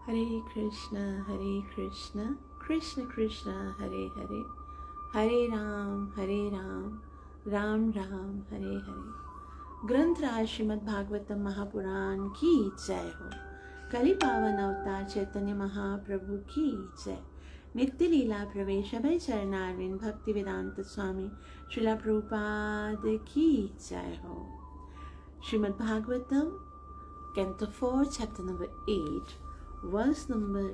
हरे कृष्ण कृष्ण कृष्ण हरे हरे, हरे राम राम राम हरे हरे। ग्रंथ राज श्रीमद् भागवतम महापुराण की जय हो। कलि पावन अवतार चैतन्य महाप्रभु की जय। नित्य लीला प्रवेश अभय चरणारविंद भक्ति वेदांत स्वामी श्रीला प्रभुपाद की जय हो। Shrimad Bhagavatam canto 4 chapter number 8 verse number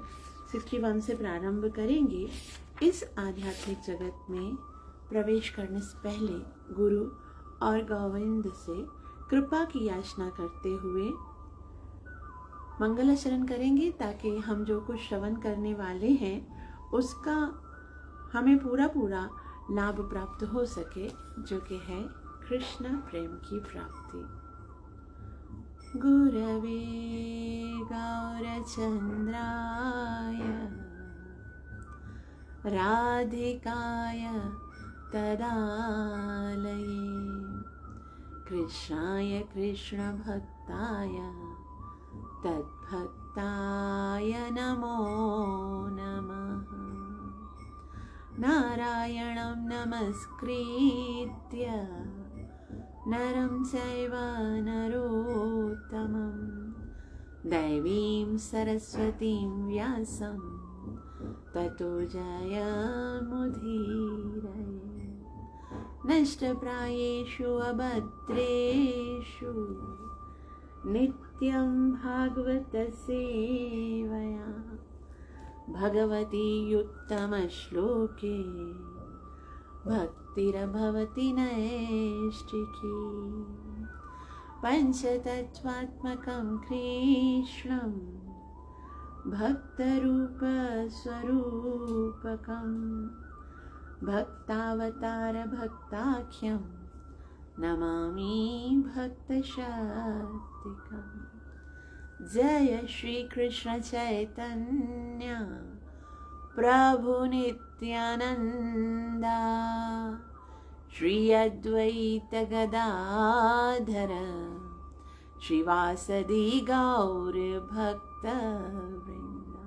61 से प्रारंभ करेंगे। इस आध्यात्मिक जगत में प्रवेश करने से पहले गुरु और गोविंद से कृपा की याचना करते हुए मंगलाचरण करेंगे, ताकि हम जो कुछ श्रवण करने वाले हैं उसका हमें पूरा लाभ प्राप्त हो सके, जो कि है कृष्ण प्रेम की प्राप्ति। गुरवे गौरचंद्राय राधिकाय तदालये कृष्णाय कृष्णभक्ताय तद्भक्ताय नमो नमः। नारायणं नमस्कृत्य नरं चैव नरोत्तमं दैवीं सरस्वतीं व्यासं ततो जयमुदीरये। नष्टप्रायेषु अभद्रेषु नित्यं भागवत सेवया भगवती उत्तमश्लोके भक्तिरभवति नैष्टिकी। पंचतत्त्वात्मकं कृष्णं भक्तरूपस्वरूपकं भक्तावतार भक्ताख्यं नमामि भक्तशक्तिकम्। जय श्री कृष्ण चैतन्य प्रभु नित्यानंदा श्री अद्वैत गदाधर श्रीवासदि गौर भक्त वृंदा।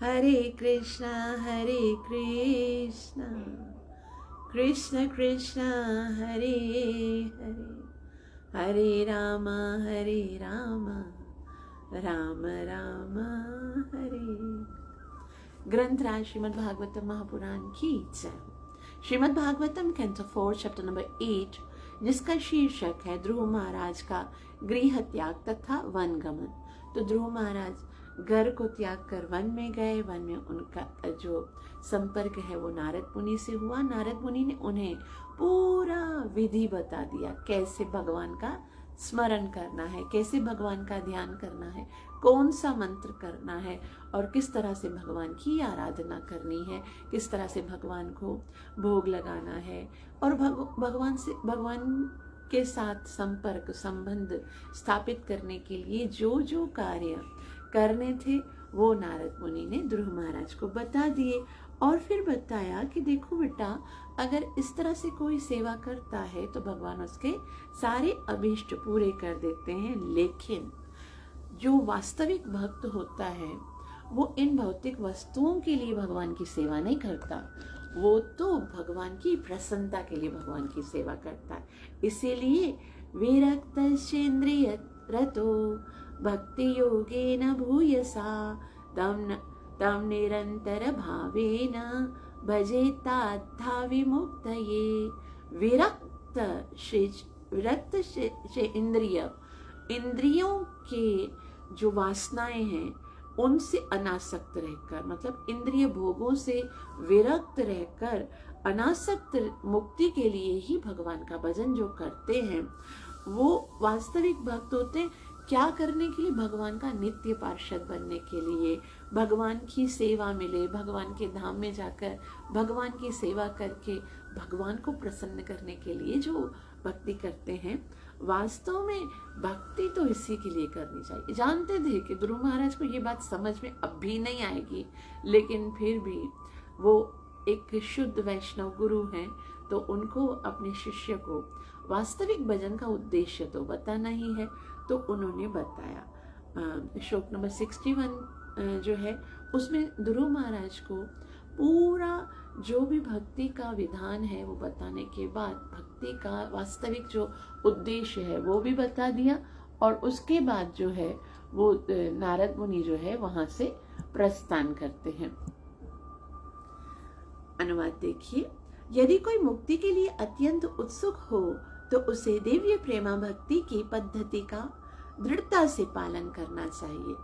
हरे कृष्ण कृष्ण कृष्ण हरे हरे, हरे राम राम राम हरे। ग्रंथ राज श्रीमद् भागवतम महापुराण की जय। Shrimad Bhagavatam canto 4 chapter number 8, जिसका शीर्षक है ध्रुव महाराज का गृह त्याग तथा वन गमन। तो ध्रुव महाराज घर को त्याग कर वन में गए। वन में उनका जो संपर्क है वो नारद मुनि से हुआ। नारद मुनि ने उन्हें पूरा विधि बता दिया, कैसे भगवान का स्मरण करना है, कैसे भगवान का ध्यान करना है, कौन सा मंत्र करना है और किस तरह से भगवान की आराधना करनी है, किस तरह से भगवान को भोग लगाना है और भगवान के साथ संपर्क संबंध स्थापित करने के लिए जो जो कार्य करने थे वो नारद मुनि ने ध्रुव महाराज को बता दिए। और फिर बताया कि देखो बेटा, अगर इस तरह से कोई सेवा करता है तो भगवान उसके सारे अभीष्ट पूरे कर देते हैं, लेकिन जो वास्तविक भक्त होता है वो इन भौतिक वस्तुओं के लिए भगवान की सेवा नहीं करता, वो तो भगवान की प्रसन्नता के लिए भगवान की सेवा करता है। इसीलिए विरक्तश्चेन्द्रिय रतो भक्ति योगेन भूयसा तम निरंतर भावेन भजेतात्था विमुक्तये। विरक्त से इंद्रियों के जो वासनाएं हैं उनसे अनासक्त रहकर, मतलब इंद्रिय भोगों से विरक्त रहकर अनासक्त मुक्ति के लिए ही भगवान का भजन जो करते हैं वो वास्तविक भक्त होते हैं। क्या करने के लिए? भगवान का नित्य पार्षद बनने के लिए, भगवान की सेवा मिले, भगवान के धाम में जाकर भगवान की सेवा करके भगवान को प्रसन्न करने के लिए जो भक्ति करते हैं। वास्तव में भक्ति तो इसी के लिए करनी चाहिए। जानते थे कि ध्रुव महाराज को ये बात समझ में अब भी नहीं आएगी, लेकिन फिर भी वो एक शुद्ध वैष्णव गुरु हैं, तो उनको अपने शिष्य को वास्तविक भजन का उद्देश्य तो बताना ही है। तो उन्होंने बताया। श्लोक नंबर 61 जो है उसमें ध्रुव महाराज को पूरा जो भी भक्ति का विधान है वो बताने के बाद भक्ति का वास्तविक जो उद्देश्य है वो भी बता दिया, और उसके बाद जो है वो नारद मुनि जो है वहां से प्रस्थान करते हैं। अनुवाद देखिए। यदि कोई मुक्ति के लिए अत्यंत उत्सुक हो तो उसे दिव्य प्रेमा भक्ति की पद्धति का दृढ़ता से पालन करना चाहिए।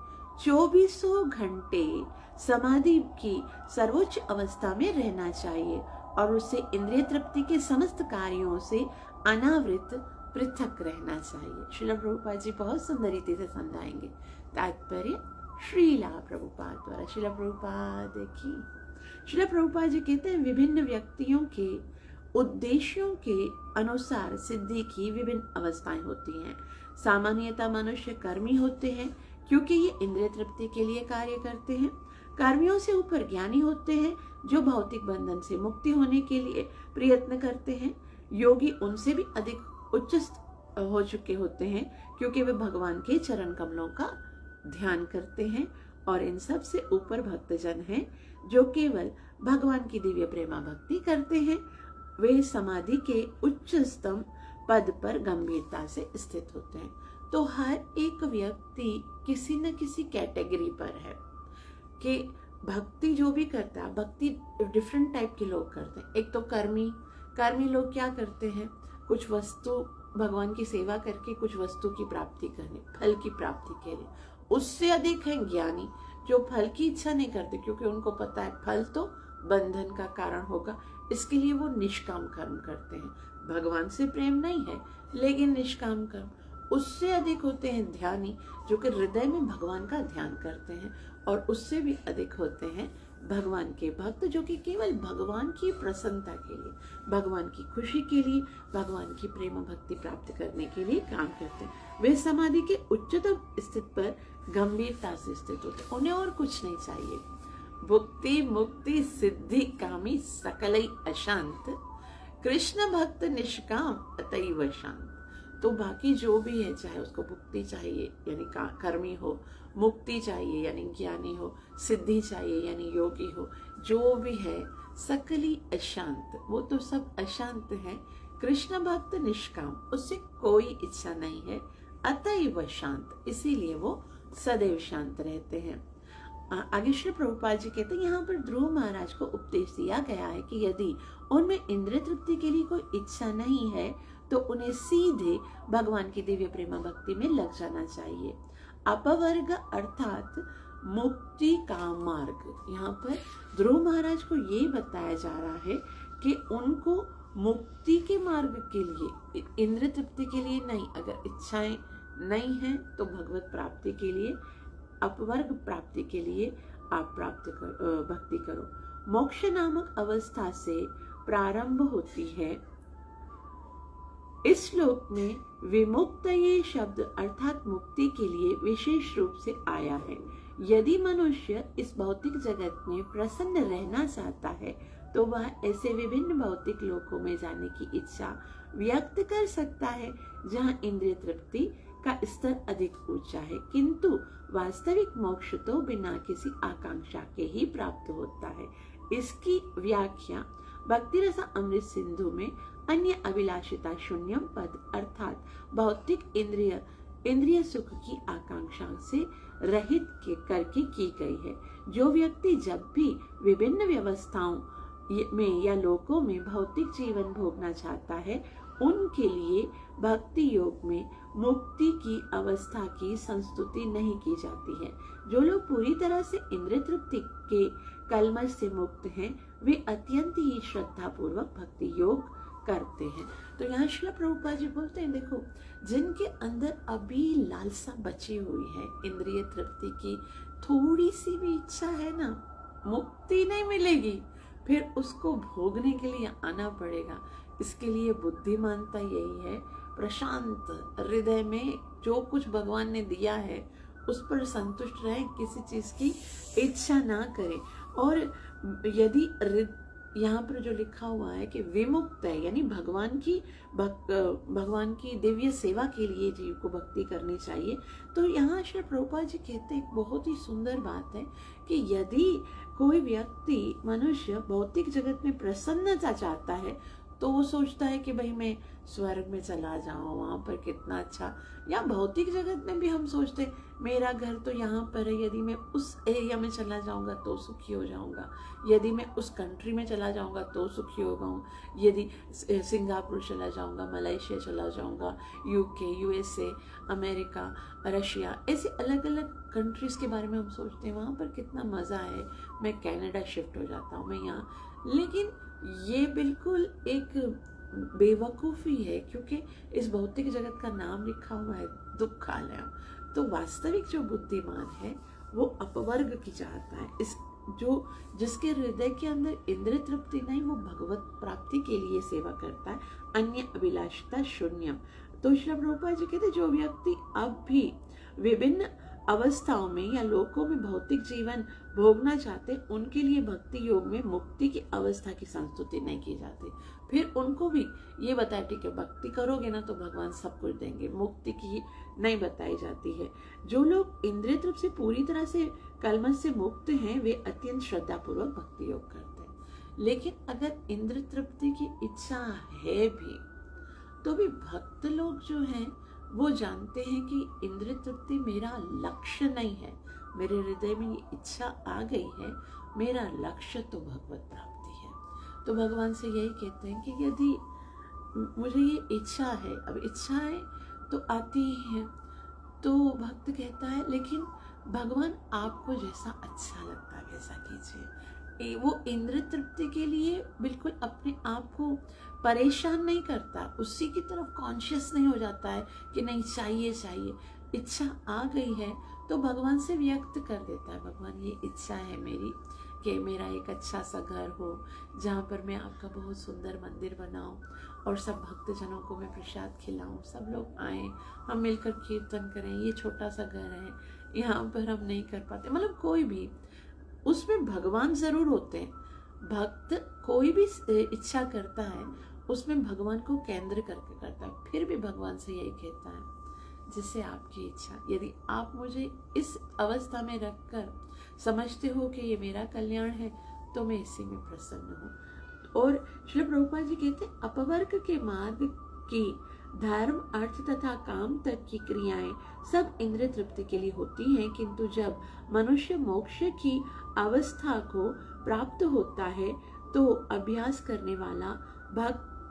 24 घंटे समाधि की सर्वोच्च अवस्था में रहना चाहिए और उसे इंद्रिय तृप्ति के समस्त कार्यों से अनावृत पृथक रहना चाहिए। श्रील प्रभुपाद जी बहुत सुंदर रीति से समझाएंगे। तात्पर्य श्रीला प्रभुपाद द्वारा। श्रील प्रभुपाद की। श्रील प्रभुपाद जी कहते हैं विभिन्न व्यक्तियों के उद्देश्यों के अनुसार सिद्धि की विभिन्न अवस्थाएं होती हैं। सामान्यतः मनुष्य कर्मी होते हैं क्योंकि ये इंद्रिय तृप्ति के लिए कार्य करते हैं। कर्मियों से ऊपर ज्ञानी होते हैं जो भौतिक बंधन से मुक्ति होने के लिए प्रयत्न करते हैं। योगी उनसे भी अधिक उच्च हो चुके होते हैं क्योंकि वे भगवान के चरण कमलों का ध्यान करते हैं। और इन सब से ऊपर भक्तजन हैं जो केवल भगवान की दिव्य प्रेमा भक्ति करते हैं। वे समाधि के उच्चतम पद पर गंभीरता से स्थित होते हैं। तो हर एक व्यक्ति किसी न किसी कैटेगरी पर है कि भक्ति जो भी करता है, भक्ति डिफरेंट टाइप के लोग करते हैं। एक तो कर्मी लोग क्या करते हैं, कुछ वस्तु भगवान की सेवा करके कुछ वस्तु की प्राप्ति करने, फल की प्राप्ति के लिए। उससे अधिक है ज्ञानी जो फल की इच्छा नहीं करते क्योंकि उनको पता है फल तो बंधन का कारण होगा, इसके लिए वो निष्काम कर्म करते हैं। भगवान से प्रेम नहीं है लेकिन निष्काम कर्म। उससे अधिक होते हैं ध्यानी जो कि हृदय में भगवान का ध्यान करते हैं, और उससे भी अधिक होते हैं भगवान के भक्त जो कि केवल भगवान की प्रसन्नता के लिए, भगवान की खुशी के लिए, भगवान की प्रेम भक्ति प्राप्त करने के लिए काम करते हैं। वे समाधि के उच्चतम स्थित पर गंभीरता से स्थित होते हैं। उन्हें और कुछ नहीं चाहिए। भुक्ति मुक्ति सिद्धि कामी सकलई अशांत, कृष्ण भक्त निष्काम अतैव शांत। तो बाकी जो भी है, चाहे उसको भुक्ति चाहिए यानी कर्मी हो, मुक्ति चाहिए यानी ज्ञानी हो, सिद्धि चाहिए यानी योगी हो, जो भी है सकली अशांत, वो तो सब अशांत है। कृष्ण भक्त निष्काम, उससे कोई इच्छा नहीं है, अतैव शांत, इसीलिए वो सदैव शांत रहते हैं। आगे श्री प्रभुपाद जी कहते हैं यहाँ पर ध्रुव महाराज को उपदेश दिया गया है कि यदि उनमें इंद्रिय तृप्ति के लिए कोई इच्छा नहीं है तो उन्हें सीधे भगवान की दिव्य प्रेमा भक्ति में लग जाना चाहिए। अपवर्ग अर्थात मुक्ति का मार्ग। यहाँ पर ध्रुव महाराज को ये बताया जा रहा है कि उनको मुक्ति के मार्ग के लिए, इंद्रिय तृप्ति के लिए नहीं, अगर इच्छाएं नहीं है तो भगवत प्राप्ति के लिए, अपवर्ग प्राप्ति के लिए आप भक्ति करो। मोक्ष नामक अवस्था से प्रारंभ होती है। इस श्लोक में विमुक्त ये शब्द अर्थात मुक्ति के लिए विशेष रूप से आया है। यदि मनुष्य इस भौतिक जगत में प्रसन्न रहना चाहता है तो वह ऐसे विभिन्न भौतिक लोकों में जाने की इच्छा व्यक्त कर सकता है जहां इंद्रिय तृप्ति का स्तर अधिक ऊंचा है, किंतु वास्तविक मोक्ष तो बिना किसी आकांक्षा के ही प्राप्त होता है। इसकी व्याख्या भक्ति रसा अमृत सिंधु में अन्य अभिलाषिता शून्यम पद अर्थात भौतिक इंद्रिय सुख की आकांक्षा से रहित करके की गई है। जो व्यक्ति जब भी विभिन्न व्यवस्थाओं में या लोकों में भौतिक जीवन भोगना चाहता है, उनके लिए भक्ति योग में मुक्ति की अवस्था की संस्तुति नहीं की जाती है। जो लोग पूरी तरह से इंद्रिय तृप्ति के कलमश से मुक्त हैं, वे अत्यंत ही श्रद्धा पूर्वक भक्ति योग करते हैं। तो यहाँ श्रील प्रभुपाद जी बोलते हैं, देखो जिनके अंदर अभी लालसा बची हुई है इंद्रिय तृप्ति की, थोड़ी सी भी इच्छा है ना, मुक्ति नहीं मिलेगी, फिर उसको भोगने के लिए आना पड़ेगा। इसके लिए बुद्धिमानता यही है, प्रशांत हृदय में जो कुछ भगवान ने दिया है उस पर संतुष्ट रहे, किसी चीज की इच्छा ना करें। और यहाँ पर जो लिखा हुआ है कि विमुक्त है, यानी भगवान की दिव्य सेवा के लिए जीव को भक्ति करनी चाहिए। तो यहाँ श्री प्रभुपाद जी कहते हैं एक बहुत ही सुंदर बात है कि यदि कोई व्यक्ति मनुष्य भौतिक जगत में प्रसन्नता चाहता है तो वो सोचता है कि भाई मैं स्वर्ग में चला जाऊं, वहाँ पर कितना अच्छा, या भौतिक जगत में भी हम सोचते हैं मेरा घर तो यहाँ पर है, यदि मैं उस एरिया में चला जाऊंगा तो सुखी हो जाऊंगा, यदि मैं उस कंट्री में चला जाऊंगा तो सुखी हो जाऊँ, यदि सिंगापुर चला जाऊंगा, मलेशिया चला जाऊंगा, यूके, यूएसए, अमेरिका, रशिया, ऐसे अलग अलग कंट्रीज़ के बारे में हम सोचते हैं वहाँ पर कितना मज़ा है, मैं कनाडा शिफ्ट हो जाता हूँ, मैं यहाँ। लेकिन ये बिल्कुल एक बेवकूफ़ी है, क्योंकि इस भौतिक जगत का नाम लिखा हुआ है दुखालय। तो वास्तविक जो बुद्धिमान है वो अपवर्ग की चाहता है, इस जिसके हृदय के अंदर इंद्रिय तृप्ति नहीं, वो भगवत प्राप्ति के लिए सेवा करता है, अन्य अभिलाषिता शून्यम। तो श्री प्रभुपाद जी कहते जो व्यक्ति अब भी विभिन्न अवस्थाओं में या लोकों में भौतिक जीवन भोगना चाहते, उनके लिए भक्ति योग में मुक्ति की अवस्था की संस्तुति नहीं की जाती। फिर उनको भी ये बताया ठीक है भक्ति करोगे ना तो भगवान सब कुछ देंगे, मुक्ति की नहीं बताई जाती है। जो लोग इंद्रिय तृप्ति से पूरी तरह से कलमश से मुक्त हैं वे अत्यंत श्रद्धापूर्वक भक्ति योग करते हैं। लेकिन अगर इंद्रिय तृप्ति की इच्छा है भी तो भी भक्त लोग जो हैं वो जानते हैं कि इंद्रिय तृप्ति मेरा लक्ष्य नहीं है, मेरे हृदय में ये इच्छा आ गई है, मेरा लक्ष्य तो भगवत प्राप्ति है। तो भगवान से यही कहते हैं कि यदि मुझे ये इच्छा है, अब इच्छाएं तो आती ही हैं, तो भक्त कहता है लेकिन भगवान आपको जैसा अच्छा लगता है वैसा कीजिए। वो इंद्रिय तृप्ति के लिए बिल्कुल अपने आप को परेशान नहीं करता, उसी की तरफ कॉन्शियस नहीं हो जाता है कि नहीं चाहिए चाहिए, इच्छा आ गई है तो भगवान से व्यक्त कर देता है, भगवान ये इच्छा है मेरी कि मेरा एक अच्छा सा घर हो जहाँ पर मैं आपका बहुत सुंदर मंदिर बनाऊं और सब भक्तजनों को मैं प्रसाद खिलाऊं, सब लोग आएँ, हम मिलकर कीर्तन करें। ये छोटा सा घर है, यहाँ पर हम नहीं कर पाते, मतलब कोई भी उसमें भगवान जरूर होते हैं। भक्त कोई भी इच्छा करता है उसमें भगवान को केंद्र करके करता है, फिर भी भगवान से यही कहता है जिससे आपकी इच्छा, यदि आप मुझे इस अवस्था में रखकर समझते हो कि ये मेरा कल्याण है तो मैं इसी में प्रसन्न हूँ। और श्री प्रभुपाद जी कहते हैं अपवर्ग के मार्ग की धर्म, अर्थ तथा काम तक की क्रियाएं सब इंद्रिय तृप्ति के लिए होती हैं, किंतु जब मनुष्य मोक्ष की अवस्था को प्राप्त होता है तो अभ्यास करने वाला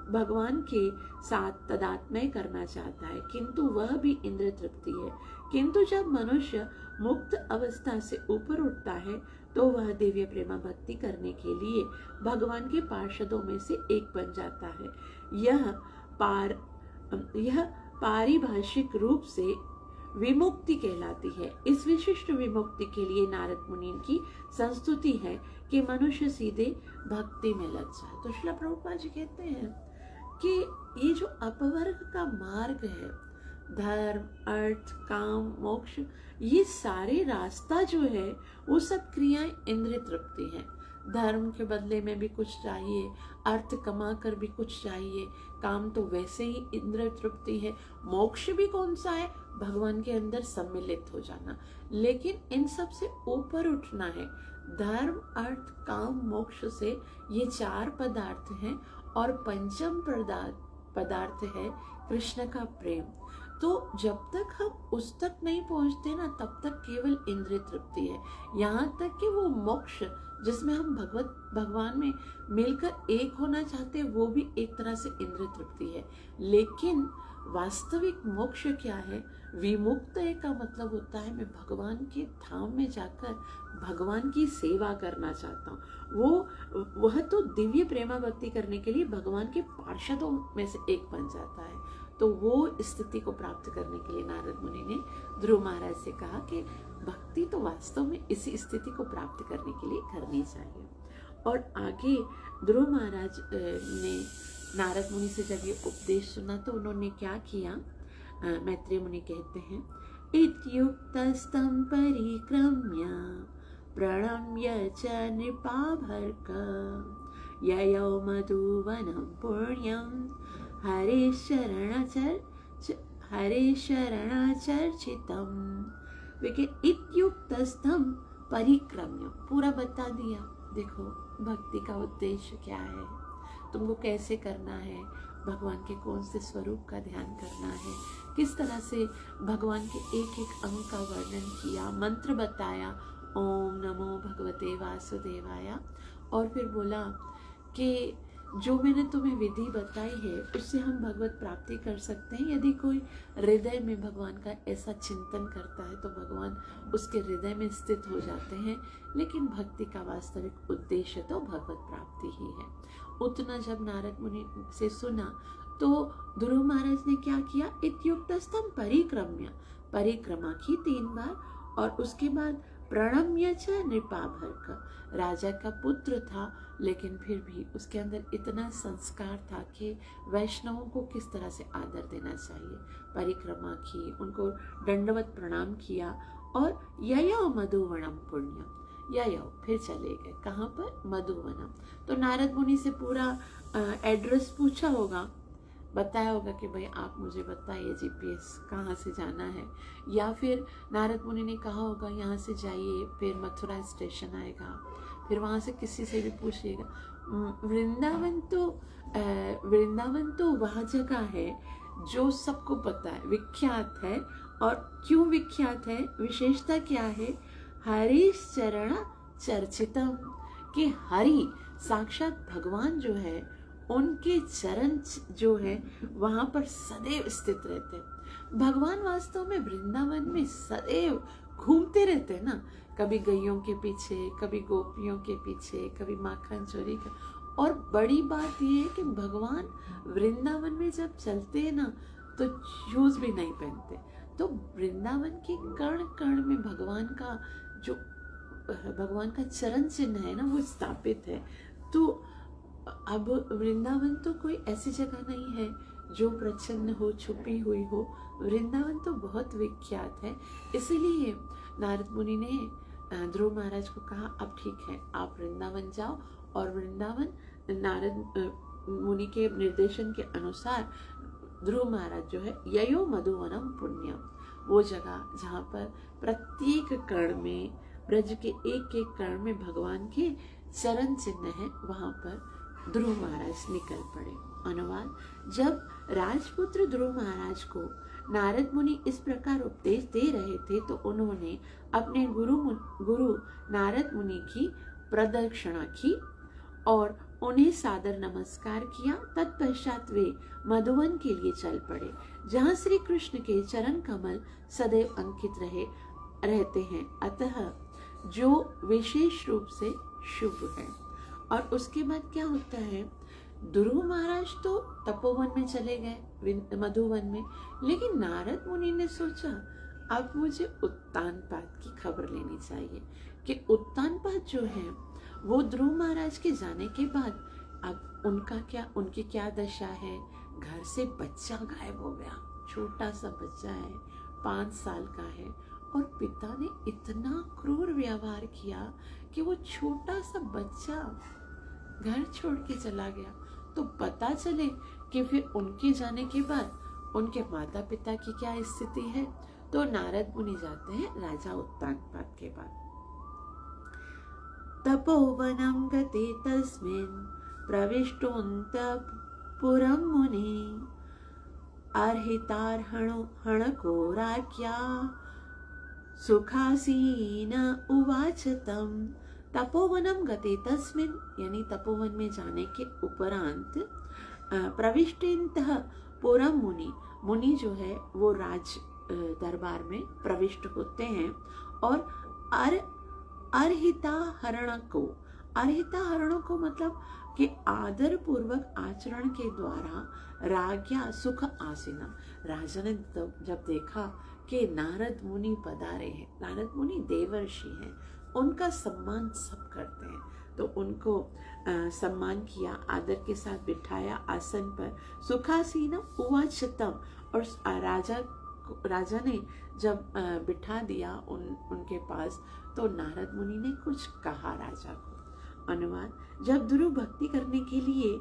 भगवान के साथ तादात्म्य करना चाहता है, किंतु वह भी इंद्रिय तृप्ति है। किंतु जब मनुष्य मुक्त अवस्था से ऊपर उठता है तो वह दिव्य प्रेमा भक्ति करने के लिए भगवान के पार्षदों में से एक बन जाता है। यह पारिभाषिक रूप से विमुक्ति कहलाती है। इस विशिष्ट विमुक्ति के लिए नारद मुनि की संस्तुति है कि मनुष्य सीधे भक्ति में लग जाए। तो श्रील प्रभुपाद जी कहते हैं कि ये जो अपवर्ग का मार्ग है, धर्म, अर्थ, काम, मोक्ष, ये सारे रास्ता जो है वो सब क्रियाएं इंद्रिय तृप्ति हैं। धर्म के बदले में भी कुछ चाहिए, अर्थ कमा कर भी कुछ चाहिए, काम तो वैसे ही इंद्रिय तृप्ति है, मोक्ष भी कौन सा है, भगवान के अंदर सम्मिलित हो जाना। लेकिन इन सब से ऊपर उठना है। धर्म, अर्थ, काम, मोक्ष से ये चार पदार्थ हैं और पंचम पदार्थ है कृष्ण का प्रेम। तो जब तक हम उस तक नहीं पहुंचते ना तब तक केवल इंद्रिय तृप्ति है। यहाँ तक कि वो मोक्ष जिसमें हम भगवान में मिलकर एक होना चाहते हैं वो भी एक तरह से इंद्रिय तृप्ति है। लेकिन वास्तविक मोक्ष क्या है? विमुक्त का मतलब होता है मैं भगवान के धाम में जाकर भगवान की सेवा करना चाहता हूँ। वह तो दिव्य प्रेमा भक्ति करने के लिए भगवान के पार्षदों में से एक बन जाता है। तो वो स्थिति को प्राप्त करने के लिए नारद मुनि ने ध्रुव महाराज से कहा कि भक्ति तो वास्तव में इसी स्थिति को प्राप्त करने के लिए करनी चाहिए। और आगे ध्रुव महाराज ने नारद मुनि से जब ये उपदेश सुना तो उन्होंने क्या किया? मैत्रेय मुनि कहते हैं, इत्युक्तस्तं परिक्रम्य प्रणम्य च नृपाभर्ग ययौ मधुवनं पुण्यं हरे शरणचर्चितं विके इत्युक्तस्थं परिक्रम्य। पूरा बता दिया। देखो भक्ति का उद्देश्य क्या है, तुमको कैसे करना है, भगवान के कौन से स्वरूप का ध्यान करना है, किस तरह से भगवान के एक एक अंग का वर्णन किया, मंत्र बताया ओम नमो भगवते वासुदेवाय। और फिर बोला कि जो मैंने तुम्हें विधि बताई है उससे हम भगवत प्राप्ति कर सकते हैं। यदि कोई हृदय में भगवान का ऐसा चिंतन करता है तो भगवान उसके हृदय में स्थित हो जाते हैं। लेकिन भक्ति का वास्तविक उद्देश्य तो भगवत प्राप्ति ही है। उतना जब नारद मुनि से सुना तो ध्रुव महाराज ने क्या किया, इत्युक्तस्थं परिक्रम्य, परिक्रमा की 3 बार। और उसके बाद प्रणम्य च नृपाभर्क, राजा का पुत्र था लेकिन फिर भी उसके अंदर इतना संस्कार था कि वैष्णवों को किस तरह से आदर देना चाहिए। परिक्रमा की, उनको दंडवत प्रणाम किया और ययौ मधुवनम पुण्यम, ययौ फिर चले गए कहाँ पर, मधुवनम। तो नारद मुनि से पूरा एड्रेस पूछा होगा, बताया होगा कि भाई आप मुझे बताइए जीपीएस कहाँ से जाना है, या फिर नारद मुनि ने कहा होगा यहाँ से जाइए, फिर मथुरा स्टेशन आएगा, फिर वहाँ से किसी से भी पूछिएगा। वृंदावन तो वह जगह है जो सबको पता है, विख्यात है। और क्यों विख्यात है, विशेषता क्या है, हरीश चरण चर्चितम, कि हरि साक्षात भगवान जो है उनके चरण जो है वहां पर सदैव स्थित रहते हैं। भगवान वास्तव में वृंदावन में सदैव घूमते रहते हैं ना, कभी गैयों के पीछे, कभी गोपियों के पीछे, कभी माखन चोरी का। और बड़ी बात यह है कि भगवान वृंदावन में जब चलते हैं ना तो शूज भी नहीं पहनते। तो वृंदावन के कण कण में भगवान का चरण चिन्ह है ना, वो स्थापित है। तो अब वृंदावन तो कोई ऐसी जगह नहीं है जो प्रच्छन्न हो, छुपी हुई हो। वृंदावन तो बहुत विख्यात है। इसीलिए नारद मुनि ने ध्रुव महाराज को कहा अब ठीक है आप वृंदावन जाओ। और वृंदावन नारद मुनि के निर्देशन के अनुसार ध्रुव महाराज जो है ययो मधुवनम पुण्यम, वो जगह जहाँ पर प्रत्येक कण में, ब्रज के एक एक कण में भगवान के चरण चिन्ह है, वहाँ पर ध्रुव महाराज निकल पड़े। अनुवाद, जब राजपुत्र ध्रुव महाराज को नारद मुनि इस प्रकार उपदेश दे रहे थे तो उन्होंने अपने गुरु नारद मुनि की प्रदक्षिणा की और उन्हें सादर नमस्कार किया। तत्पश्चात वे मधुवन के लिए चल पड़े जहाँ श्री कृष्ण के चरण कमल सदैव अंकित रहते हैं, अतः जो विशेष रूप से शुभ है। और उसके बाद क्या होता है, ध्रुव महाराज तो तपोवन में चले गए मधुवन में, लेकिन नारद मुनि ने सोचा अब मुझे उत्तानपाद की खबर लेनी चाहिए कि उत्तानपाद जो है वो ध्रुव महाराज के जाने के बाद अब उनकी क्या दशा है। घर से बच्चा गायब हो गया, छोटा सा बच्चा है, 5 साल का है, और पिता ने इतना क्रूर व्यवहार किया कि वो छोटा सा बच्चा घर छोड़ के चला गया। तो पता चले कि फिर उनके जाने के बाद उनके माता पिता की क्या स्थिति है। तो नारद मुनि जाते हैं राजा उत्तानपाद के बाद। तपोवनं गते तस्मिन् प्रविष्टोऽन्तःपुरं मुनिः अर्हितार्हणको राज्ञा सुखासीन उवाच तं। तपोवनम गते तस्मिन, यानी तपोवन में जाने के उपरांत प्रविष्टेन्तः पुरम मुनि जो है वो राज दरबार में प्रविष्ट होते हैं और अर्हिता हरणों को मतलब कि आदर पूर्वक आचरण के द्वारा राज्ञा सुख आसीना। राजा ने जब देखा कि नारद मुनि पधारे हैं, नारद मुनि देवर्षि हैं, उनका सम्मान सब करते हैं, तो उनको सम्मान किया, आदर के साथ बिठाया आसन पर। सुखासीना उवाचतम, और राजा ने जब बिठा दिया उनके पास, तो नारद मुनि ने कुछ कहा राजा को। अनुवाद। जब ध्रुव भक्ति करने के लिए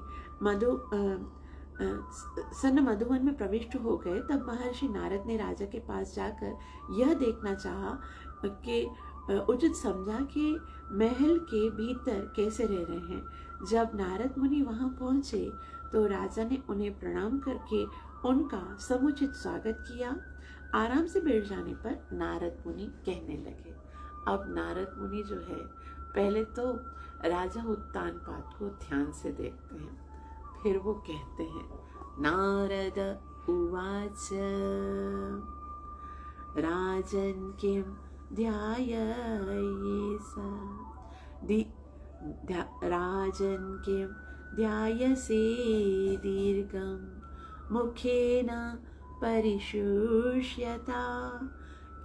सन्न मधुवन में प्रविष्ट हो गए, तब महर्षि नारद ने राजा के पास जाकर यह देखना चाहा कि उचित समझा कि महल के भीतर कैसे रह रहे हैं। जब नारद मुनि वहां पहुंचे तो राजा ने उन्हें प्रणाम करके उनका समुचित स्वागत किया। आराम से बैठ जाने पर नारद मुनि कहने लगे। अब नारद मुनि जो है, पहले तो राजा उत्तानपाद को ध्यान से देखते हैं, फिर वो कहते हैं, नारद उवाच राजन् किं राजन् किं ध्यायसे दीर्घं मुखेन परिशुष्यता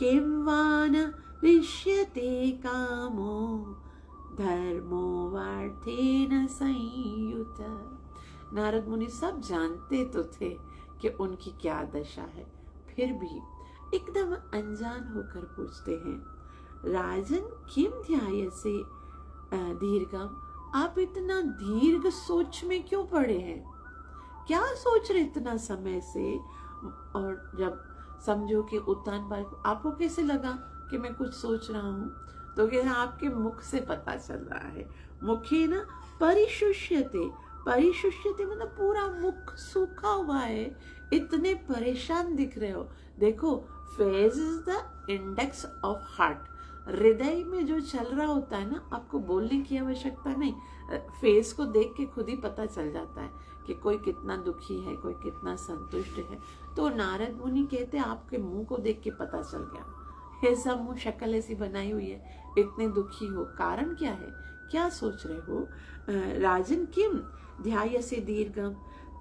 किं वा न दृश्यते कामो धर्मो वार्थेन संयुत। नारद मुनि सब जानते तो थे कि उनकी क्या दशा है, फिर भी एकदम अनजान होकर पूछते हैं, राजन किम ध्यायसे दीर्घम, आप इतना दीर्घ सोच में क्यों पड़े हैं? क्या सोच रहे इतना समय से? और जब समझो कि उत्तानपाद, आपको कैसे लगा कि मैं कुछ सोच रहा हूँ? तो क्या आपके मुख से पता चल रहा है। मुखे ना परिशुष्यते, परिशुष्यते मतलब पूरा मुख सूखा हुआ है, इतने परेशान दिख रहे हो। देखो, face is the index of heart. हृदय में जो चल रहा होता है ना, आपको बोलने की आवश्यकता नहीं, फेस को देख के खुद ही पता चल जाता है कि कोई कितना दुखी है, कोई कितना संतुष्ट है। तो नारद मुनि कहते आपके मुंह को देख के पता चल गया, ऐसा मुंह, शक्ल ऐसी बनाई हुई है, इतने दुखी हो, कारण क्या है, क्या सोच रहे हो? राजन किम ध्यायसे दीर्घम,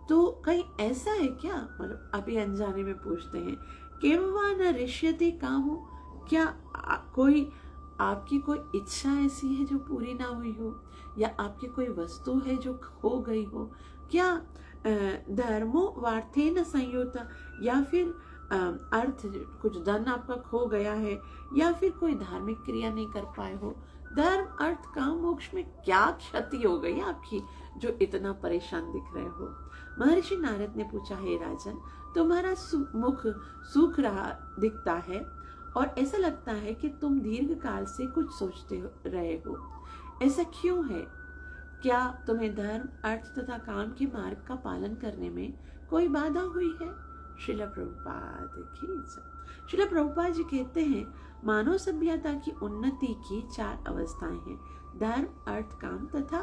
तो कहीं ऐसा है क्या? मतलब अभी अनजाने में पूछते हैं, किम वा न ऋष्यते कामो, क्या कोई आपकी कोई इच्छा ऐसी है जो पूरी ना हुई हो, या आपकी कोई वस्तु है जो खो गई हो, क्या धर्मो वार्थे न संयुता, या फिर अर्थ, कुछ धन आपका खो गया है, या फिर कोई धार्मिक क्रिया नहीं कर पाए हो। धर्म अर्थ काम मोक्ष में क्या क्षति हो गई आपकी जो इतना परेशान दिख रहे हो? महर्षि नारद ने पूछा, हे राजन, तुम्हारा मुख सूख रहा दिखता है और ऐसा लगता है कि तुम दीर्घ काल से कुछ सोचते रहे हो, ऐसा क्यों है? क्या तुम्हें धर्म, अर्थ तथा काम के मार्ग का पालन करने में कोई बाधा हुई है? श्रील प्रभुपाद की जय। श्रील प्रभुपाद जी कहते हैं, मानव सभ्यता की उन्नति की 4 अवस्थाएं हैं, धर्म, अर्थ, काम तथा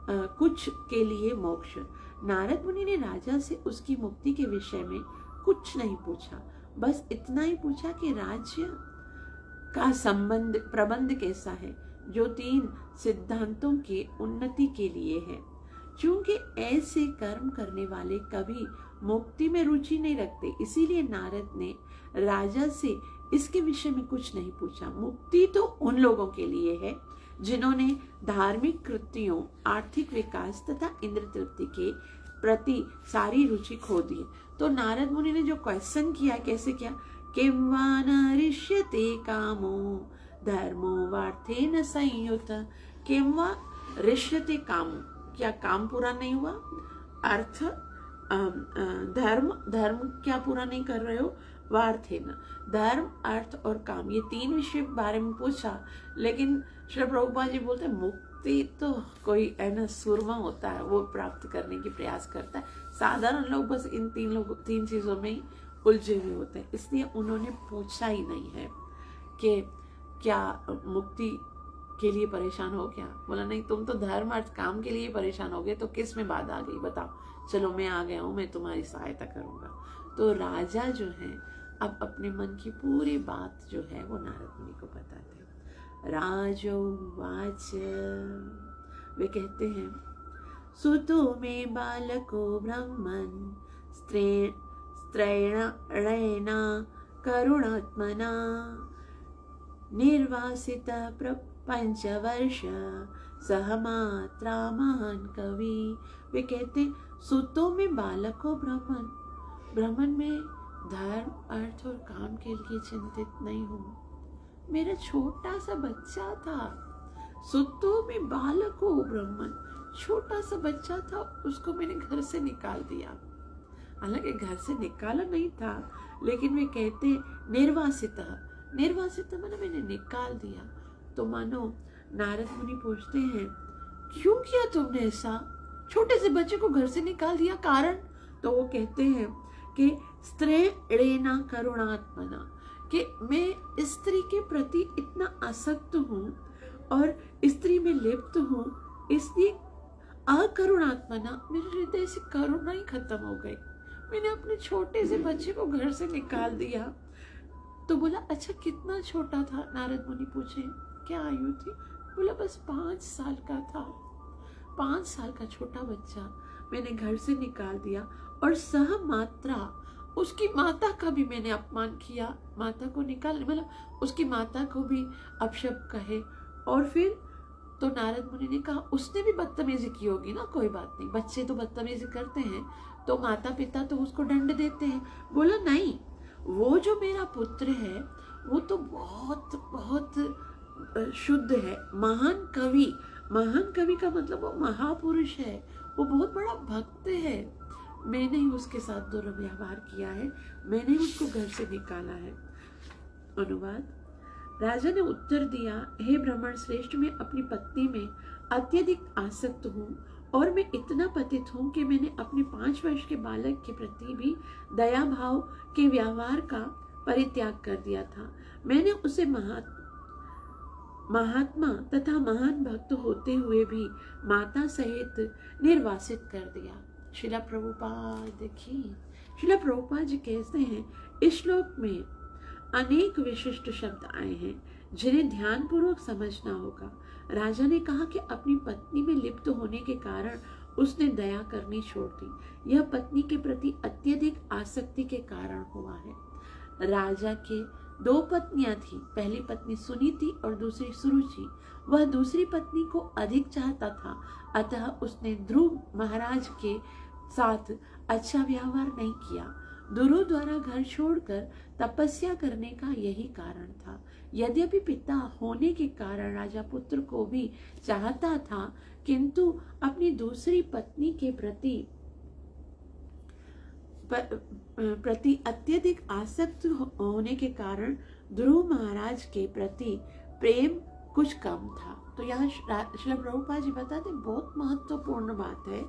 कुछ के लिए मोक्ष। नारद मुनि ने राजा से उसकी मुक्ति के विषय में कुछ नहीं पूछा, बस इतना ही पूछा कि राज्य का संबंध प्रबंध कैसा है, जो 3 सिद्धांतों के उन्नति के लिए है। चूंकि ऐसे कर्म करने वाले कभी मुक्ति में रुचि नहीं रखते, इसीलिए नारद ने राजा से इसके विषय में कुछ नहीं पूछा। मुक्ति तो उन लोगों के लिए है जिन्होंने धार्मिक कृत्यों, आर्थिक विकास तथा इंद्र तृप्ति के प्रति सारी रुचि खो दी। तो नारद मुनि ने जो क्वेश्चन किया, कैसे किया, किम वा न ऋष्यते कामो धर्मो वार्थे न संयुत, किम वा ऋष्यते कामो, क्या काम पूरा नहीं हुआ? अर्थ, धर्म क्या पूरा नहीं कर रहे हो? वार्थे न, धर्म, अर्थ और काम, ये 3 विषय के बारे में पूछा। लेकिन श्री प्रभुपाद जी बोलते हैं, मुक्ति तो कोई है सूरमा होता है, वो प्राप्त करने की प्रयास करता है। साधारण लोग बस इन 3 चीजों में ही उलझे हुए होते हैं, इसलिए उन्होंने पूछा ही नहीं है कि क्या मुक्ति के लिए परेशान हो क्या? बोला नहीं, तुम तो धर्म, अर्थ, काम के लिए परेशान हो गए, तो किस में बाधा आ गई बताओ? चलो मैं आ गया हूँ, मैं तुम्हारी सहायता करूंगा। तो राजा जो है अब अपने मन की पूरी बात जो है वो नारद मुनि को बताते हैं। राजोवाच, वे कहते हैं, सुतो में बालको ब्रह्मन् स्त्रैणा करुणात्मना निर्वासित पंचवर्ष सहमात्रा महान कवि। वे कहते, सुतों में बालको ब्रह्मन, ब्रह्मन में धर्म, अर्थ और काम के लिए चिंतित नहीं हूँ। मेरा छोटा सा बच्चा था, सुतो में बालक हो ब्राह्मण, छोटा सा बच्चा था, उसको मैंने घर से निकाल दिया। हालांकि घर से निकाला नहीं था, लेकिन वे कहते निर्वासित, निर्वासित माना मैंने निकाल दिया। तो मानो नारद मुनि पूछते हैं क्यों किया तुमने ऐसा, छोटे से बच्चे को घर से निकाल दिया, कारण? तो वो कहते हैं कि स्त्रीणा करुणात्मना, कि मैं स्त्री के प्रति इतना आसक्त हूँ और स्त्री में लिप्त हूँ, इसलिए अकरुणात्मना, मेरे हृदय से करुणा ही खत्म हो गई, मैंने अपने छोटे से बच्चे को घर से निकाल दिया। तो बोला अच्छा कितना छोटा था? नारद मुनि पूछे क्या आयु थी? बोला बस 5 साल का था। 5 साल का छोटा बच्चा मैंने घर से निकाल दिया, और सह मात्रा, उसकी माता का भी मैंने अपमान किया, माता को निकाल, मतलब उसकी माता को भी अपशब्द कहे। और फिर तो नारद मुनि ने कहा उसने भी बदतमीजी की होगी ना, कोई बात नहीं, बच्चे तो बदतमीजी करते हैं तो माता पिता तो उसको दंड देते हैं। बोला नहीं, वो जो मेरा पुत्र है वो तो बहुत बहुत शुद्ध है, महान कवि, महान कवि का मतलब वो महापुरुष है, वो बहुत बड़ा भक्त है, मैंने ही उसके साथ दुर्व्यवहार किया है, मैंने ही उसको घर से निकाला है। अनुवाद। राजा ने उत्तर दिया, हे ब्राह्मण श्रेष्ठ, मैं अपनी पत्नी में अत्यधिक आसक्त हूँ और मैं इतना पतित हूँ कि मैंने अपने 5 वर्ष के बालक के प्रति भी दया भाव के व्यवहार का परित्याग कर दिया था। मैंने उसे महात्मा तथा महान भक्त होते हुए भी माता सहित निर्वासित कर दिया। शिला प्रभुपाद की। शिला प्रभुपाद जी कहते हैं इस श्लोक में अनेक विशिष्ट शब्द आए हैं जिन्हें ध्यान पूर्वक समझना होगा। राजा ने कहा कि अपनी पत्नी में लिप्त होने के कारण उसने दया करनी छोड़ दी। यह पत्नी के प्रति अत्यधिक आसक्ति के कारण हुआ है। राजा के 2 पत्नियां थी, पहली पत्नी सुनीति और दूसरी सुरुचि। वह दूसरी पत्नी को अधिक चाहता था, अतः उसने ध्रुव महाराज के साथ अच्छा व्यवहार नहीं किया। ध्रुव द्वारा घर छोड़कर तपस्या करने का यही कारण था। यद्यपि पिता होने के कारण राजा पुत्र को भी चाहता था, किंतु अपनी दूसरी पत्नी के प्रति अत्यधिक आसक्त होने के कारण ध्रुव महाराज के प्रति प्रेम कुछ कम था। तो यहाँ श्रील प्रभुपाद जी बताते बहुत महत्वपूर्ण बात है,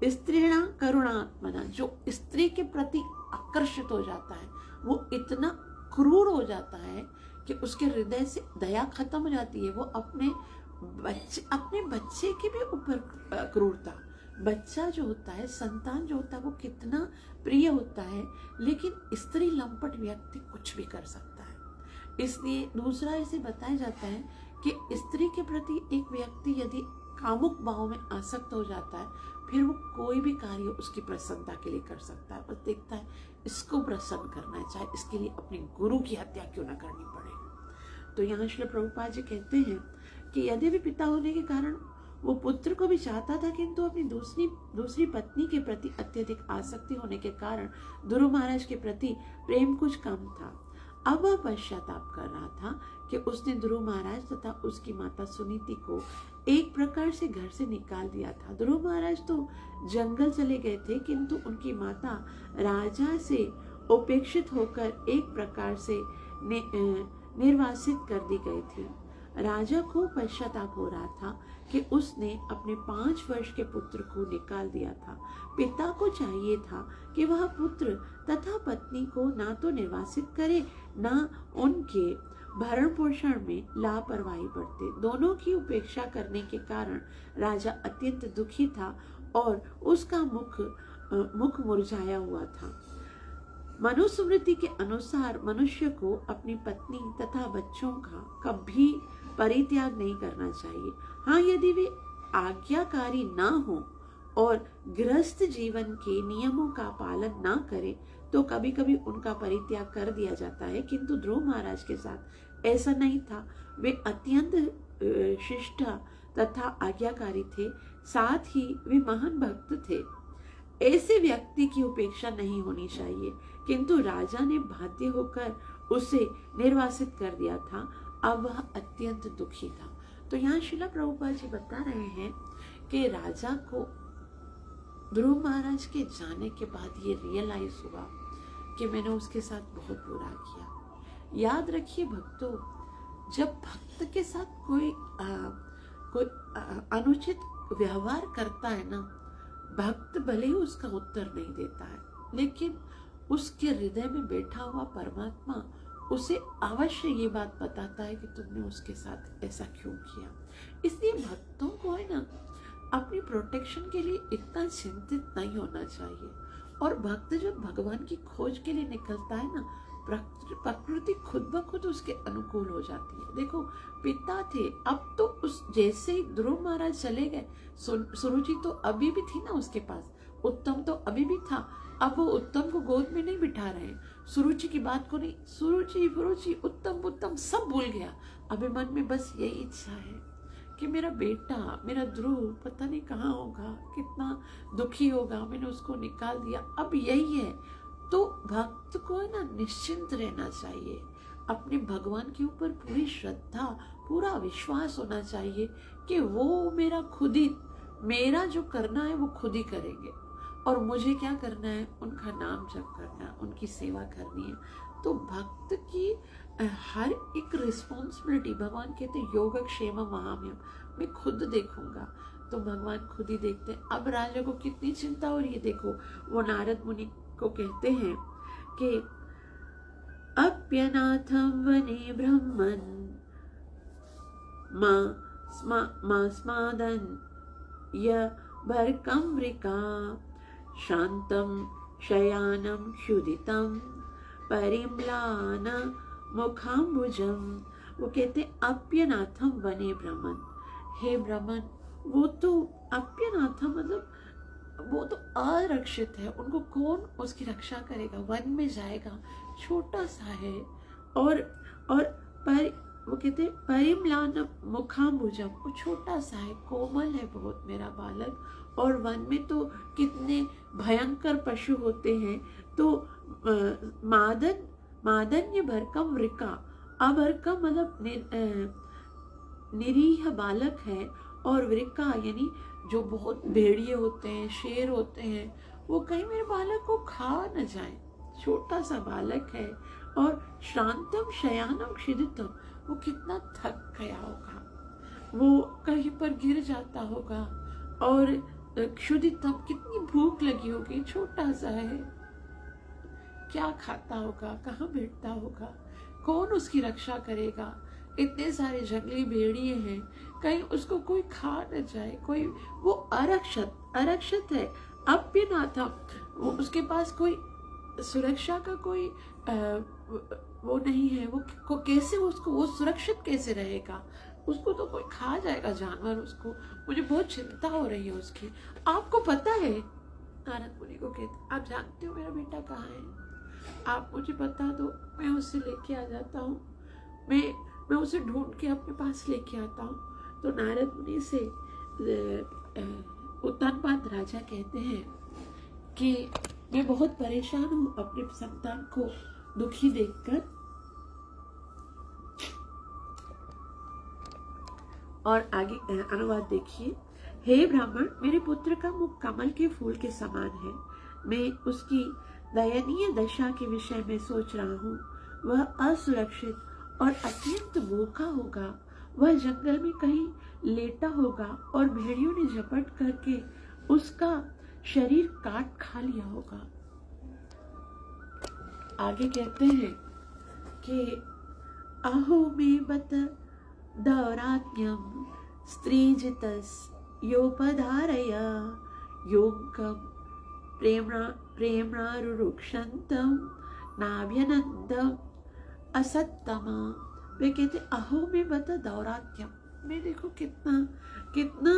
स्त्रीणा करुणात्मना, जो स्त्री के प्रति आकर्षित हो जाता है वो इतना क्रूर हो जाता है कि उसके हृदय से दया खत्म हो जाती है। वो अपने बच्चे के भी ऊपर क्रूरता, बच्चा जो होता है, संतान जो होता है वो कितना प्रिय होता है, लेकिन स्त्री लंपट व्यक्ति कुछ भी कर सकता है। इसलिए दूसरा इसे बताया जाता है कि स्त्री के प्रति एक व्यक्ति यदि कामुक भाव में आसक्त हो जाता है, फिर वो कोई भी कार्य उसकी प्रसन्नता के लिए कर सकता है, बस देखता है इसको प्रसन्न करना है, चाहे इसके लिए अपने गुरु की हत्या क्यों ना करनी पड़े। तो यहाँ श्री प्रभुपाद जी कहते हैं कि यदि भी पिता होने के कारण वो पुत्र को भी चाहता था, किंतु अपनी दूसरी पत्नी के प्रति अत्यधिक आसक्ति होने के कारण ध्रुव महाराज के प्रति प्रेम कुछ कम था। अब वह पश्चाताप कर रहा था कि उसने ध्रुव महाराज तथा उसकी माता सुनीति को एक प्रकार से घर से निकाल दिया था। ध्रुव महाराज तो जंगल चले गए थे, किंतु उनकी माता राजा से उपेक्षित होकर एक प्रकार से निर्वासित कर दी गई थी। राजा को पश्चाताप हो रहा था कि उसने अपने 5 वर्ष के पुत्र को निकाल दिया था। पिता को चाहिए था कि वह पुत्र तथा पत्नी को ना तो निर्वासित करे, ना उनके भरण पोषण में लापरवाही बरते। दोनों की उपेक्षा करने के कारण राजा अत्यंत दुखी था और उसका मुख मुरझाया हुआ था। मनुस्मृति के अनुसार मनुष्य को अपनी पत्नी तथा बच्चों का कभी परित्याग नहीं करना चाहिए। हाँ, यदि वे आज्ञाकारी ना हो और गृहस्थ जीवन के नियमों का पालन ना करें तो कभी कभी उनका परित्याग कर दिया जाता है, किंतु ध्रुव महाराज के साथ ऐसा नहीं था। वे अत्यंत शिष्ट तथा आज्ञाकारी थे, साथ ही वे महान भक्त थे। ऐसे व्यक्ति की उपेक्षा नहीं होनी चाहिए, किंतु राजा ने बाध्य होकर उसे निर्वासित कर दिया था। अब वह अत्यंत दुखी था। तो यहाँ शिला प्रभुपाद जी बता रहे हैं कि राजा को ध्रुव महाराज के जाने के बाद ये रियलाइज हुआ कि मैंने उसके साथ बहुत बुरा किया। याद रखिए भक्तों, जब भक्त के साथ कोई अनुचित व्यवहार करता है ना, भक्त भले ही उसका उत्तर नहीं देता है, लेकिन उसके हृदय में बैठा हुआ परमात्मा उसे अवश्य ये बात बताता है कि तुमने उसके साथ ऐसा क्यों किया। इसलिए भक्तों को है ना अपनी प्रोटेक्शन के लिए इतना चिंतित नहीं होना चाहिए। और भक्त जब भगवान की खोज के लिए निकलता है ना, प्रकृति खुद ब खुद उसके अनुकूल हो जाती है। देखो पिता थे, अब तो उस जैसे ही ध्रुव महाराज चले गए, सुरुचि तो अभी भी थी ना उसके पास, उत्तम तो अभी भी था। अब वो उत्तम को गोद में नहीं बिठा रहे, सुरुचि की बात को नहीं, सुरुचि फुरुचि उत्तम उत्तम सब भूल गया। अभी मन में बस यही इच्छा है कि मेरा बेटा, मेरा ध्रुव पता नहीं कहाँ होगा, कितना दुखी होगा, मैंने उसको निकाल दिया, अब यही है। तो भक्त को है ना निश्चिंत रहना चाहिए, अपने भगवान के ऊपर पूरी श्रद्धा, पूरा विश्वास होना चाहिए कि वो मेरा खुद ही, मेरा जो करना है वो खुद ही करेंगे, और मुझे क्या करना है, उनका नाम जप करना है, उनकी सेवा करनी है। तो भक्त की हर एक रिस्पॉन्सिबिलिटी, भगवान कहते योगक्षेम वहाम्यम, मैं खुद देखूंगा, तो भगवान खुद ही देखते हैं। अब राजा को कितनी चिंता हो रही है, देखो वो नारद मुनि को कहते हैं कि अप्यनाथम वने ब्रह्मन् मा स्मादन् य भर्कं वृका शांतम शयानम क्षुदितम परिम्लान मुखाम्बुजम। वो कहते अप्यनाथम वने ब्रह्मन्, हे ब्रह्मन, वो तो अप्यनाथम मतलब वो तो अरक्षित है, उनको कौन उसकी रक्षा करेगा, वन में जाएगा, छोटा सा है, और वो कहते परिम्लान मुखाम्बुजम, वो छोटा सा है, कोमल है बहुत मेरा बालक, और वन में तो कितने भयंकर पशु होते हैं। तो मादन्य भरकम वृका, अभरकम मतलब निरीह बालक है, और वृका यानी जो बहुत भेड़िए होते हैं, शेर होते हैं, वो कहीं मेरे बालक को खा न जाए, छोटा सा बालक है। और शांतम शयानम क्षुदितम, वो कितना थक गया होगा, वो कहीं पर गिर जाता होगा, और क्षुदितम कितनी भूख लगी होगी, छोटा सा है, क्या खाता होगा, कहाँ बैठता होगा, कौन उसकी रक्षा करेगा, इतने सारे जंगली भेड़िए हैं, कहीं उसको कोई खा न जाए, कोई, वो अरक्षित है, अप्यनाथम, वो उसके पास कोई सुरक्षा का कोई वो नहीं है, वो कैसे उसको, वो सुरक्षित कैसे रहेगा, उसको तो कोई खा जाएगा जानवर उसको, मुझे बहुत चिंता हो रही है उसकी। आपको पता है, नारद मुनि को कहते, आप जानते हो मेरा बेटा कहाँ है, आप मुझे बता दो, मैं उससे लेके आ जाता हूँ, मैं उसे ढूंढ के अपने पास लेके आता हूँ। तो नारद मुनि से उत्तानपाद राजा कहते हैं कि मैं बहुत परेशान हूँ अपने संतान को दुखी देखकर, और आगे अनुवाद देखिए। हे ब्राह्मण, मेरे पुत्र का मुख कमल के फूल के समान है, मैं उसकी दयनीय दशा के विषय में सोच रहा हूँ। वह असुरक्षित और अत्यंत भूखा होगा, वह जंगल में कहीं लेटा होगा, और भेड़ियों ने झपट करके उसका शरीर काट खा लिया होगा। आगे कहते हैं कि अहो मे बत दौरात्म्यम स्त्रीजितस योपधारय योगम प्रेम्णारुरुक्षन्तम नाभ्यनन्दम असत्तमा। वे कहते अहो में बता दौरात्म्यम, मैं देखो कितना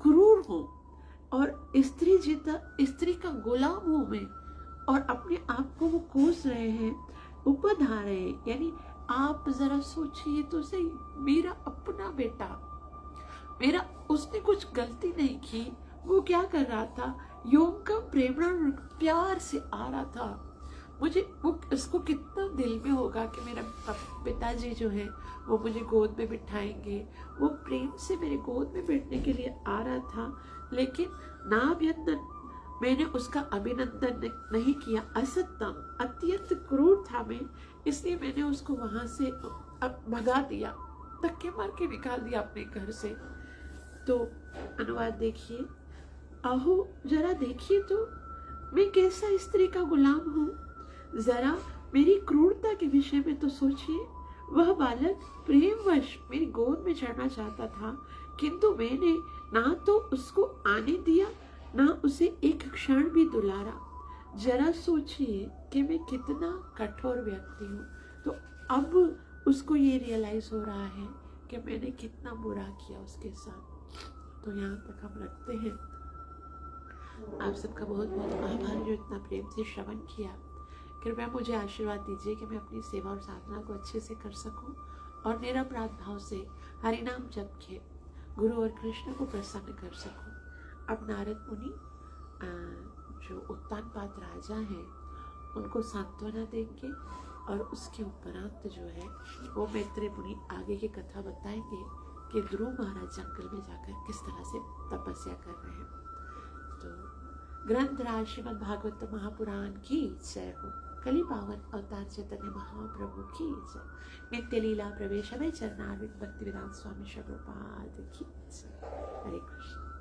क्रूर हूँ, और स्त्री का गुलाम हूँ मैं, और अपने आप को वो कोस रहे हैं, उपधार रहे, यानी आप जरा सोचिए तो सही, मेरा अपना बेटा, मेरा, उसने कुछ गलती नहीं की, वो क्या कर रहा था, योग का प्रेरणा प्यार से आ रहा था, मुझे वो उसको कितना दिल में होगा कि मेरा पिताजी जो है वो मुझे गोद में बिठाएंगे। वो प्रेम से मेरे गोद में बैठने के लिए आ रहा था, लेकिन नाभिनंदन मैंने उसका अभिनंदन नहीं किया। असत्यम, अत्यंत क्रूर था मैं, इसलिए मैंने उसको वहां से भगा दिया, धक्के मार के निकाल दिया अपने घर से। तो अनुवाद देखिए, अहो जरा देखिए तो मैं कैसा स्त्री का गुलाम हूँ। जरा मेरी क्रूरता के विषय में तो सोचिए। वह बालक प्रेमवश मेरी गोद में चढ़ना चाहता था, किंतु मैंने ना तो उसको आने दिया, ना उसे एक क्षण भी दुलारा। जरा सोचिए कि मैं कितना कठोर व्यक्ति हूँ। तो अब उसको ये रियलाइज हो रहा है कि मैंने कितना बुरा किया उसके साथ। तो यहाँ तक हम रखते हैं। आप सबका बहुत बहुत आभार जो इतना प्रेम से श्रवण किया। कृपया मुझे आशीर्वाद दीजिए कि मैं अपनी सेवा और साधना को अच्छे से कर सकूं और निरपराध भाव से हरि नाम जप के गुरु और कृष्ण को प्रसन्न कर सकूं। अब नारद मुनि जो उत्तानपाद राजा हैं उनको सांत्वना देंगे और उसके उपरांत जो है वो मैत्रेय मुनि आगे की कथा बताएंगे कि ध्रुव महाराज जंगल में जाकर किस तरह से तपस्या कर रहे हैं। तो ग्रंथराज श्रीमद् भागवत महापुराण की जय हो। कली पावन अवतार चैतन्य महाप्रभु की जय। नित्य लीला प्रवेश में चरणारविंद भक्ति वेदांत स्वामी श्री प्रभुपाद की जय। हरे कृष्ण।